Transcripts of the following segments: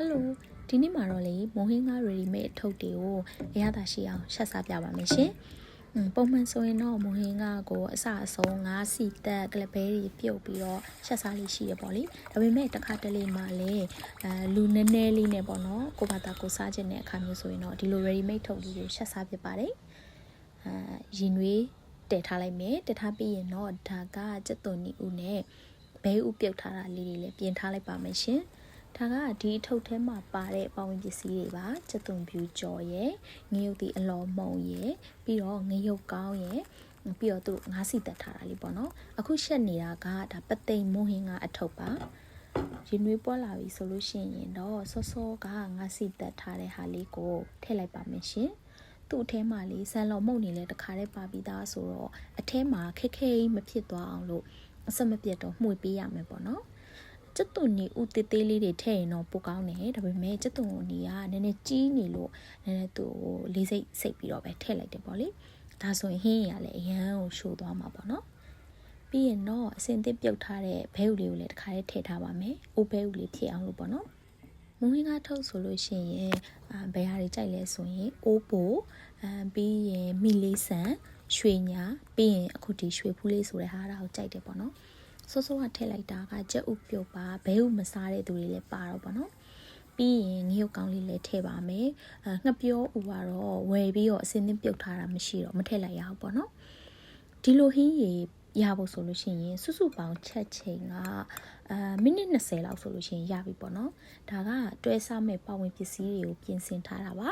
Hello ဒီနေ့မှာတော့လေမိုးဟင်းကား ready made အထုပ်တွေကိုအရသာရှိအောင်ရှက်စားပြပါမယ်ရှင်ပုံမှန်ဆိုရင်တော့မိုးဟင်းကားကိုအစအဆုံးငါးစီတက်ကလပဲတွေပြုတ်ပြီးတော့ရှက်စားလေးရှိရပေါ့လေဒါပေမဲ့တစ်ခါတလေမှလည်းလူနည်းနည်းလေးနဲ့ပေါ့နော်ကိုဘာသာကိုစားခြင်းတဲ့အခါမျိုးဆိုရင်တော့ဒီလို ready made ထုပ်လေးကိုရှက်စားဖြစ်ပါတယ်ရင်နွေးတည်ထားလိုက်မယ်တည်ထားပြီးရင်တော့ဒါကကြက်သွန်နီဦးနဲ့ဘဲဥပြုတ်ထားတာလေးတွေလည်းပြင်ထားလိုက်ပါမယ်ရှင်ဒါကဒီအထုပ်ထဲမှာပါတဲ့ပေါဝင်ပစ္စည်းတွေပါကြက်သွန်ဖြူကြော်ရယ်ငရုတ်တီအလော်မုံရယ်ပြီးတော့ငရုတ်ကောင်းရယ်ပြီးတော့သူငါးစီတက်ထားတာလေးပေါ့နော်အခုရှက်နေတာကဒါပသိမ်မိုးဟင်းကအထုပ်ပါရင်နွေးပွားလာပြီဆိုလို့ရှိရင်တော့စောစောကငါးစီတက်ထားတဲ့ဟာလေးကိုထည့်လိုက်ပါမယ်ရှင်သူ့အထဲမှာလေးဆန်လော်မုံနေလဲတခါတည်းပါပြီးသားဆိုတော့အထဲမှာခက်ခဲမဖြစ်သွားအောင်လို့အစမပြတ်တော့မှုပေးရမယ်ပေါ့နော်ကျက်သွန်နီဦးတေးသေးလေးတွေထည့်ရင်တော့ပိုကောင်းတယ်ဒါပေမဲ့ကျက်သွန်နီကနည်းနည်းကြီးနေလို့နည်းနည်းသူ့ကိုလေးစိတ်စိတ်ပြီးတော့ပဲထည့်လိုက်တယ်ပေါ့လေဒါဆိုရင်ဟင်းရလည်းအရန်ကိုရှို့သွားမှာပေါ့နော်ပြီးရင်တော့အစင်သစ်ပြုတ်ထားတဲ့ဘဲဥလေးကိုလည်းတစ်ခါလေးထည့်ထားပါမယ်အိုးဘဲဥလေးဖြစ်အောင်လို့ပေါ့နော်မုံဟင်းကားထုတ်ဆိုလို့ရှိရင်ဘယ်ဟာတွေကြိုက်လဲဆိုရင်အိုးပိုပြီးရင်မီလေးဆန်ရွှေညာပြီးရင်အခုဒီရွှေဖူးလေးဆိုတဲ့ဟာကိုကြိုက်တယ်ပေါ့နော်စောစောကထည့်လိုက်တာကကြက်ဥပြုတ်ပါဘဲဥမစားတဲ့သူတွေလည်းပါတော့ပေါ့နော်ပြီးရင်ငရုတ်ကောင်းလေးလည်းထည့်ပါမယ်ငှက်ပြောဥကတော့ဝယ်ပြီးတော့အစင်းသင်းပြုတ်ထားတာမရှိတော့မထည့်လိုက်ရအောင်ပေါ့နော်ဒီလိုဟင်းရရဖို့ဆိုလို့ရှိရင်စုစုပေါင်းချက်ချိန်ကမိနစ်20လောက်ဆိုလို့ရှိရင်ရပြီပေါ့နော်ဒါကတွဲစားမဲ့ပဝင်ပစ္စည်းတွေကိုပြင်ဆင်ထားတာပါ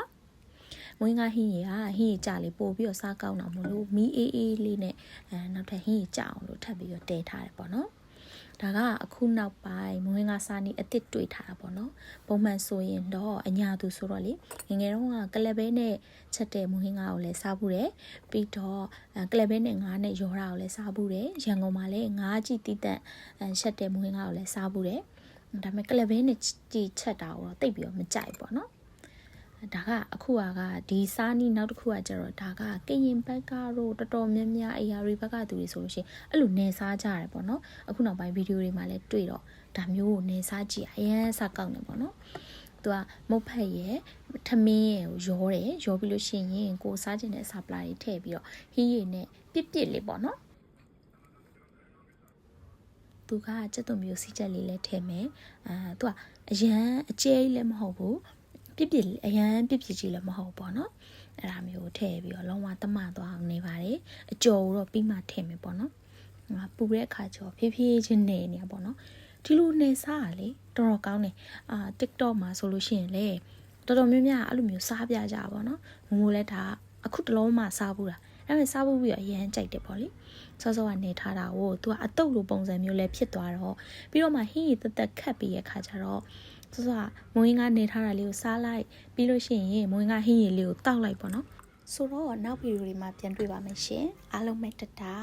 မွေးငါဟင်းရဟင်းရကြလေးပို့ပြီးတော့စားကောင်းတာမလို့မီးအေးအေးလေးနဲ့နောက်ထပ်ဟင်းရကြအောင်လို့ထပ်ပြီးတော့တဲထားတယ်ပေါ့နော်ဒါကအခုနောက်ပိုင်းမွေးငါစားနေအစ်စ်တွေ့ထားတာပေါ့နော်ပုံမှန်ဆိုရင်တော့အညာသူဆိုတော့လေငငယ်တော့ကလဘဲနဲ့ချက်တဲ့မွေးငါကိုလည်းစားဘူးတယ်ပြီးတော့ကလဘဲနဲ့ငါးနဲ့ရောတာကိုလည်းစားဘူးတယ်ရန်ကုန်မှာလည်းငါးကြည့်တီးတက်ချက်တဲ့မွေးငါကိုလည်းစားဘူးတယ်ဒါပေမဲ့ကလဘဲနဲ့ကြည့်ချက်တာကိုတော့တိတ်ပြီးတော့မကြိုက်ပေါ့နော်ဒါကအခုကဒီစားနီးနောက်တစ်ခုကကျတော့ဒါကကရင်ဘက်ကတော့တော်တော်များများအရာတွေဘက်ကသူတွေဆိုလို့ရှိရင်အဲ့လိုနေစားကြရတယ်ပေါ့နော်အခုနောက်ပိုင်းဗီဒီယိုတွေမှာလည်းတွေ့တော့ဒါမျိုးကိုနေစားကြည့်အရင်စားကောက်နေပေါ့နော်သူကမုတ်ဖက်ရဲ့ထမင်းရဲ့ကိုရောတယ်ရောပြီးလို့ရှိရင်ကိုစားခြင်းတဲ့အစာပလာတွေထည့်ပြီးတော့ဟင်းရည်နဲ့ပြစ်လေးပေါ့နော်သူကကြက်သွန်မျိုးစီချက်လေးလည်းထည့်မယ်သူကအရန်အကျဲကြီးလည်းမဟုတ်ဘူးပြစ်အရန်ပြစ်ကြီးလည်းမဟုတ်ပေါ့နော်အဲ့ဒါမျိုးထည့်ပြီးတော့လုံးဝတမသွားအောင်နေပါတယ်အကျော်တော့ပြီးမှထည့်မယ်ပေါ့နော်ပူတဲ့အခါကျတော့ဖြည်းဖြည်းချင်းနေနေပေါ့နော်ဒီလိုနေစားရလေတော်တော်ကောင်းတယ်TikTok မှာဆိုလို့ရှိရင်လေတော်တော်များများအဲ့လိုမျိုးစားပြကြပါပေါ့နော်မိုးလဲဒါအခုတလုံးမှစားဘူးတာအဲ့မဲ့စားဖို့ပြီးတော့အရန်ကြိုက်တယ်ပေါ့လေစောစောကနေထားတာကိုသူကအတုပ်လိုပုံစံမျိုးလဲဖြစ်သွားတော့ပြီးတော့မှဟင်းရည်တက်တက်ခတ်ပြီးရခါကျတော့ဆိုတော့မွေးငါနေထားတာလေးကိုစားလိုက်ပြီးလို့ရှိရင်မွေးငါဟင်းရည်လေးကိုတောက်လိုက်ပေါ့နော်ဆိုတော့နောက်ဗီဒီယိုတွေမှာပြန်တွေ့ပါမယ်ရှင်အားလုံးပဲတတာ